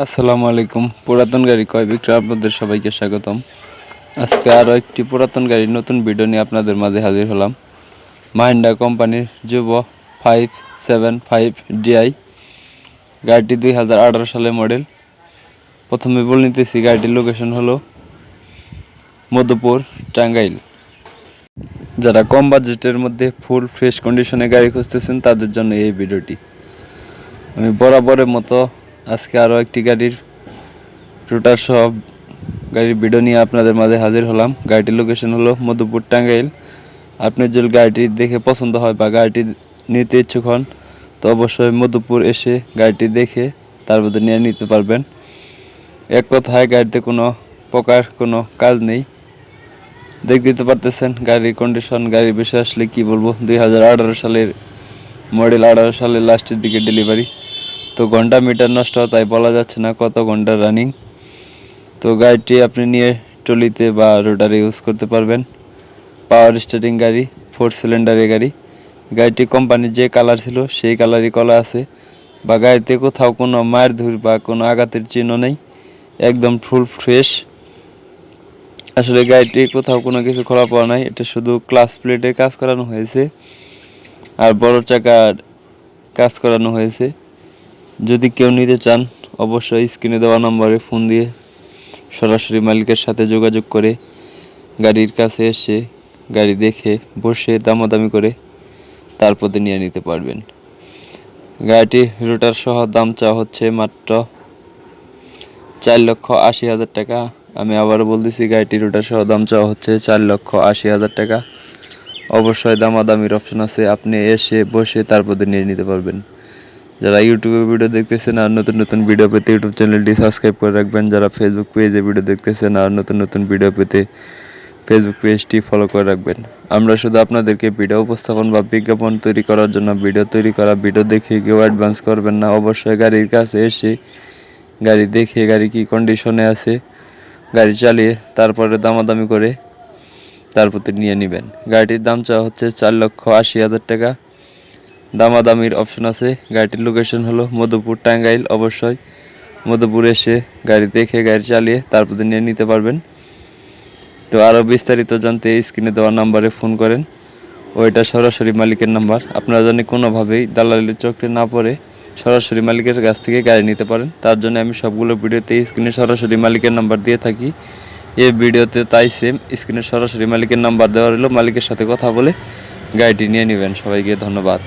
আসসালামু আলাইকুম। পুরাতন গাড়ি ক্রয় বিক্রয় আপনাদের সবাইকে স্বাগতম। আজকে আরও একটি পুরাতন গাড়ির নতুন ভিডিও নিয়ে আপনাদের মাঝে হাজির হলাম। মাহিন্দ্রা কোম্পানির যুবো 575 ডিআই গাড়িটি 2018 সালের মডেল। প্রথমে বলে নিতেছি গাড়িটির লোকেশন হলো মধুপুর, টাঙ্গাইল। যারা কম বাজেটের মধ্যে ফুল ফ্রেশ কন্ডিশনে গাড়ি খুঁজতেছেন তাদের জন্য এই ভিডিওটি। আমি বরাবরের মতো আজকে আরও একটি গাড়ির টোটাল সব গাড়ির ভিডিও নিয়ে আপনাদের মাঝে হাজির হলাম। গাড়িটির লোকেশন হলো মধুপুর, টাঙ্গাইল। আপনি যদি গাড়িটি দেখে পছন্দ হয় বা গাড়িটি নিতে ইচ্ছুক হন তো অবশ্যই মধুপুর এসে গাড়িটি দেখে তারপর নিয়ে নিতে পারবেন। এক কথায় গাড়িতে কোনো প্রকার কোনো কাজ নেই। দেখতে পারতেছেন গাড়ির কন্ডিশন। গাড়ির বিষয়ে আসলে কি বলবো, 2018 সালের মডেল, 18 সালের লাস্টের দিকে ডেলিভারি। তো ঘন্টা মিটার নষ্ট তাই বলা যাচ্ছে না কত ঘন্টা রানিং। তো গাড়িটি আপনি নিয়ে ট্রলিতে বা রোটারে ইউজ করতে পারবেন। পাওয়ার স্টার্টিং গাড়ি, 4 সিলিন্ডারের গাড়ি। গাড়িটি কোম্পানির যে কালার ছিল সেই কালারই করা আছে, বা গাড়িতে কোথাও কোনো মায়ের ধুর বা কোনো আঘাতের চিহ্ন নেই, একদম ফুল ফ্রেশ। আসলে গাড়িটি কোথাও কোনো কিছু খোলা পাওয়া নাই, এটা শুধু ক্লাচ প্লেটের কাজ করানো হয়েছে আর বড় চাকার কাজ করানো হয়েছে। যদি কেউ নিতে চান অবশ্যই স্ক্রিনে দেওয়া নম্বরে ফোন দিয়ে সরাসরি মালিকের সাথে যোগাযোগ করে গাড়ির কাছে এসে গাড়ি দেখে বসে দামাদামি করে তারপর নিয়ে নিতে পারবেন। গাড়িটি রোটার সহ দাম চাওয়া হচ্ছে মাত্র 4,80,000 টাকা। আমি আবারও বলতেছি গাড়িটি রোটার সহ দাম চাওয়া হচ্ছে 4,80,000 টাকা। অবশ্যই দামাদামির অপশন আছে, আপনি এসে বসে তারপর নিয়ে নিতে পারবেন। যারা ইউটিউবে ভিডিও দেখতেছেন আর নতুন নতুন ভিডিও পেতে ইউটিউব চ্যানেলটি সাবস্ক্রাইব করে রাখবেন। যারা ফেসবুক পেজে ভিডিও দেখতেছেন আর নতুন নতুন ভিডিও পেতে ফেসবুক পেজটি ফলো করে রাখবেন। আমরা শুধু আপনাদেরকে ভিডিও উপস্থাপন বা বিজ্ঞাপন তৈরি করার জন্য ভিডিও তৈরি করা, ভিডিও দেখে কেউ অ্যাডভান্স করবেন না। অবশ্যই গাড়ির কাছে এসে গাড়ি দেখে গাড়ি কি কন্ডিশনে আছে গাড়ি চালিয়ে তারপরে দামাদামি করে তারপর নিয়ে নেবেন। গাড়িটির দাম চাওয়া হচ্ছে 4,80,000 টাকা। দামাদামির অপশন আছে। গাড়িটির লোকেশন হলো মধুপুর, টাঙ্গাইল। অবশ্যই মধুপুর এসে গাড়ি দেখে গাড়ি চালিয়ে তারপর নিয়ে নিতে পারবেন। তো আরও বিস্তারিত জানতে স্ক্রিনে দেওয়া নাম্বারে ফোন করেন। ওইটা সরাসরি মালিকের নাম্বার। আপনারা জানি কোনোভাবেই দালালির চক্রে না পড়ে সরাসরি মালিকের কাছ থেকে গাড়ি নিতে পারেন, তার জন্য আমি সবগুলো ভিডিওতে স্ক্রিনে সরাসরি মালিকের নাম্বার দিয়ে থাকি। এই ভিডিওতে তাই সেম স্ক্রিনে সরাসরি মালিকের নাম্বার দেওয়া রইল। মালিকের সাথে কথা বলে গাড়িটি নিয়ে নেবেন। সবাইকে ধন্যবাদ।